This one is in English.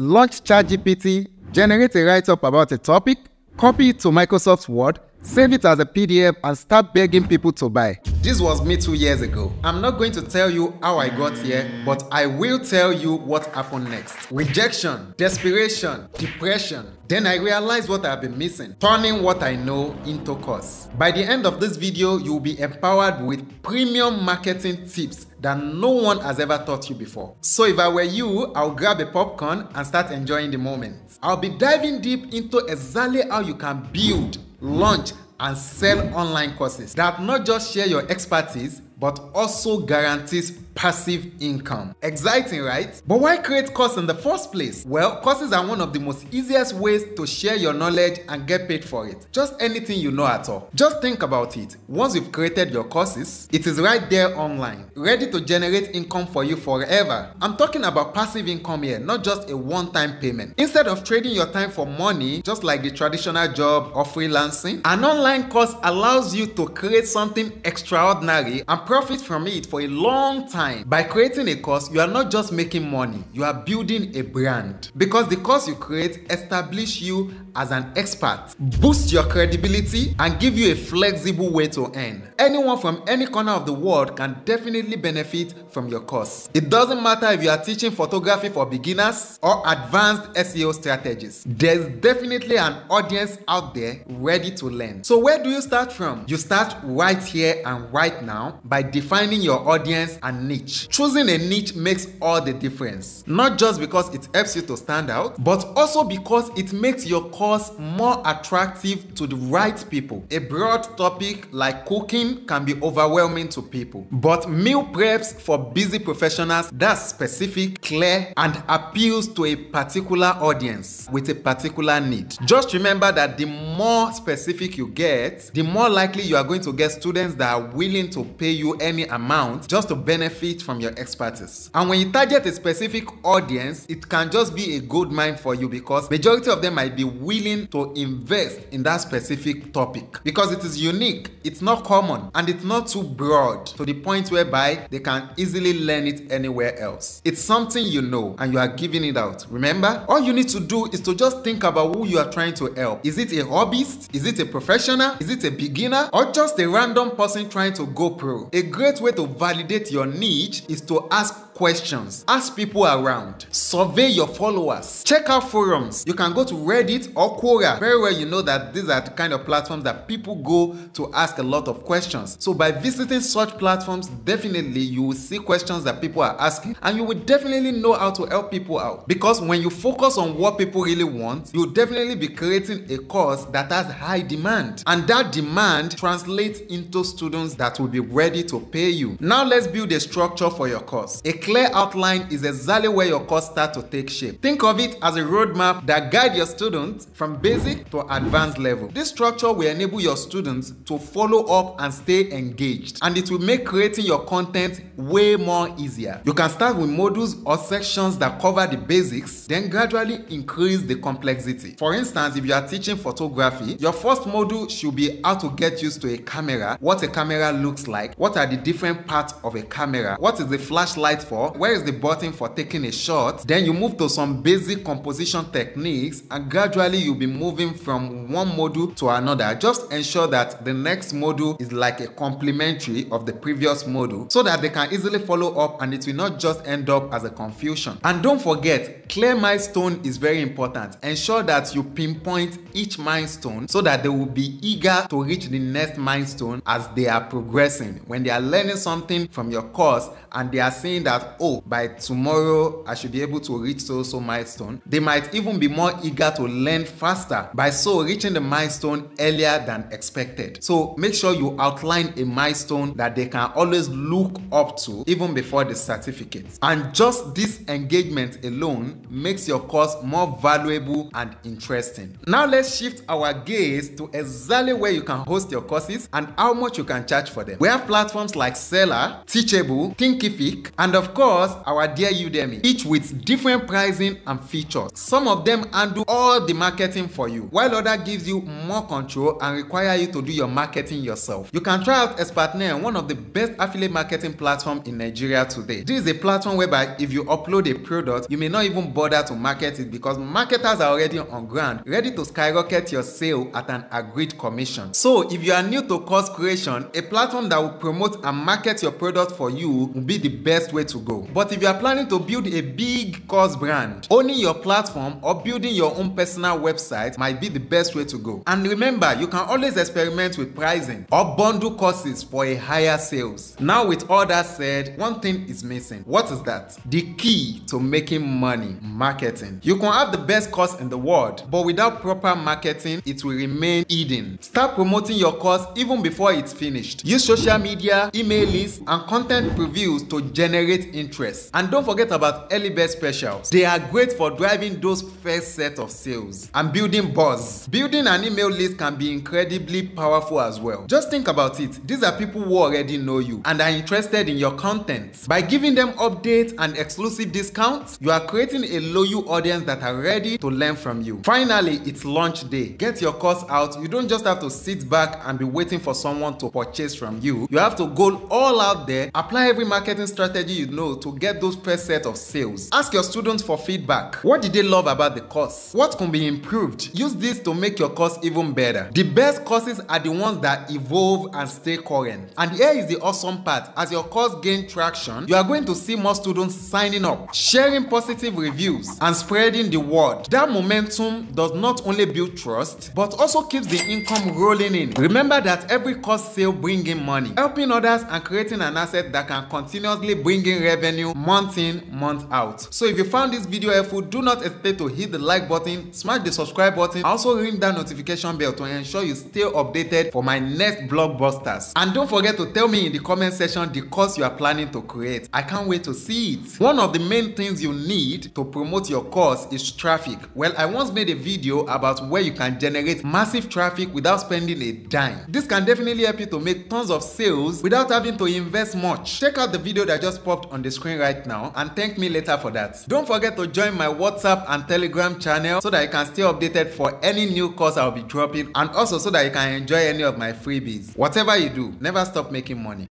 Launch ChatGPT, generate a write-up about a topic, copy it to Microsoft Word, save it as a PDF and start begging people to buy. This was me 2 years ago. I'm not going to tell you how I got here, but I will tell you what happened next. Rejection, desperation, depression. Then I realized what I've been missing, turning what I know into course. By the end of this video, you'll be empowered with premium marketing tips that no one has ever taught you before. So if I were you, I'll grab a popcorn and start enjoying the moment. I'll be diving deep into exactly how you can build, launch, and sell online courses that not just share your expertise, but also guarantees passive income. Exciting, right? But why create courses in the first place? Well, courses are one of the most easiest ways to share your knowledge and get paid for it. Just anything you know at all. Just think about it. Once you've created your courses, it is right there online, ready to generate income for you forever. I'm talking about passive income here, not just a one-time payment. Instead of trading your time for money, just like the traditional job or freelancing, an online course allows you to create something extraordinary and profit from it for a long time. By creating a course, you are not just making money, you are building a brand. Because the course you create establishes you as an expert, boosts your credibility, and give you a flexible way to earn. Anyone from any corner of the world can definitely benefit from your course. It doesn't matter if you are teaching photography for beginners or advanced SEO strategies. There's definitely an audience out there ready to learn. So where do you start from? You start right here and right now by defining your audience and niche. Choosing a niche makes all the difference. Not just because it helps you to stand out, but also because it makes your course more attractive to the right people. A broad topic like cooking can be overwhelming to people, but meal preps for busy professionals, that's specific, clear, and appeals to a particular audience with a particular need. Just remember that the more specific you get, the more likely you are going to get students that are willing to pay you any amount just to benefit from your expertise. And when you target a specific audience, it can just be a gold mine for you because majority of them might be willing to invest in that specific topic because it is unique, it's not common, and it's not too broad to the point whereby they can easily learn it anywhere else. It's something you know and you are giving it out. Remember, all you need to do is to just think about who you are trying to help. Is it a hobbyist? Is it a professional? Is it a beginner? Or just a random person trying to go pro? A great way to validate your niche is to ask questions. Ask people around. Survey your followers. Check out forums. You can go to Reddit or Quora. Very well, you know that these are the kind of platforms that people go to ask a lot of questions. So by visiting such platforms, definitely you will see questions that people are asking and you will definitely know how to help people out. Because when you focus on what people really want, you'll definitely be creating a course that has high demand. And that demand translates into students that will be ready to pay you. Now let's build a structure for your course. A clear outline is exactly where your course starts to take shape. Think of it as a roadmap that guides your students from basic to advanced level. This structure will enable your students to follow up and stay engaged, and it will make creating your content way more easier. You can start with modules or sections that cover the basics, then gradually increase the complexity. For instance, if you are teaching photography, your first module should be how to get used to a camera, what a camera looks like, what are the different parts of a camera, what is the flashlight for, where is the button for taking a shot. Then you move to some basic composition techniques and gradually you'll be moving from one module to another. Just ensure that the next module is like a complementary of the previous module so that they can easily follow up and it will not just end up as a confusion. And don't forget, clear milestone is very important. Ensure that you pinpoint each milestone so that they will be eager to reach the next milestone as they are progressing. When they are learning something from your course and they are seeing that, oh, by tomorrow I should be able to reach so milestone, they might even be more eager to learn faster by so reaching the milestone earlier than expected. So make sure you outline a milestone that they can always look up to even before the certificate. And just this engagement alone makes your course more valuable and interesting. Now let's shift our gaze to exactly where you can host your courses and how much you can charge for them. We have platforms like Seller, Teachable, Thinkific, and of of course, our dear Udemy, each with different pricing and features. Some of them handle all the marketing for you, while others gives you more control and require you to do your marketing yourself. You can try out Expertnaire, one of the best affiliate marketing platforms in Nigeria today. This is a platform whereby if you upload a product, you may not even bother to market it because marketers are already on ground, ready to skyrocket your sale at an agreed commission. So if you are new to course creation, a platform that will promote and market your product for you will be the best way to go. But if you are planning to build a big course brand, owning your platform or building your own personal website might be the best way to go. And remember, you can always experiment with pricing or bundle courses for a higher sales. Now with all that said, one thing is missing. What is that? The key to making money: marketing. You can have the best course in the world, but without proper marketing, it will remain hidden. Start promoting your course even before it's finished. Use social media, email lists, and content previews to generate interest. And don't forget about early bird specials. They are great for driving those first set of sales and building buzz. Building an email list can be incredibly powerful as well. Just think about it. These are people who already know you and are interested in your content. By giving them updates and exclusive discounts, you are creating a loyal audience that are ready to learn from you. Finally, it's launch day. Get your course out. You don't just have to sit back and be waiting for someone to purchase from you. You have to go all out there, apply every marketing strategy you know to get those first set of sales. Ask your students for feedback. What did they love about the course? What can be improved? Use this to make your course even better. The best courses are the ones that evolve and stay current. And here is the awesome part. As your course gains traction, you are going to see more students signing up, sharing positive reviews, and spreading the word. That momentum does not only build trust, but also keeps the income rolling in. Remember that every course sale brings in money, helping others and creating an asset that can continuously bring in revenue month in, month out. So if you found this video helpful, do not hesitate to hit the like button, smash the subscribe button, also ring that notification bell to ensure you stay updated for my next blockbusters. And don't forget to tell me in the comment section the course you are planning to create. I can't wait to see it. One of the main things you need to promote your course is traffic. Well, I once made a video about where you can generate massive traffic without spending a dime. This can definitely help you to make tons of sales without having to invest much. Check out the video that just popped on the screen right now and thank me later for that. Don't forget to join my WhatsApp and Telegram channel so that you can stay updated for any new course I'll be dropping, and also so that you can enjoy any of my freebies. Whatever you do, never stop making money.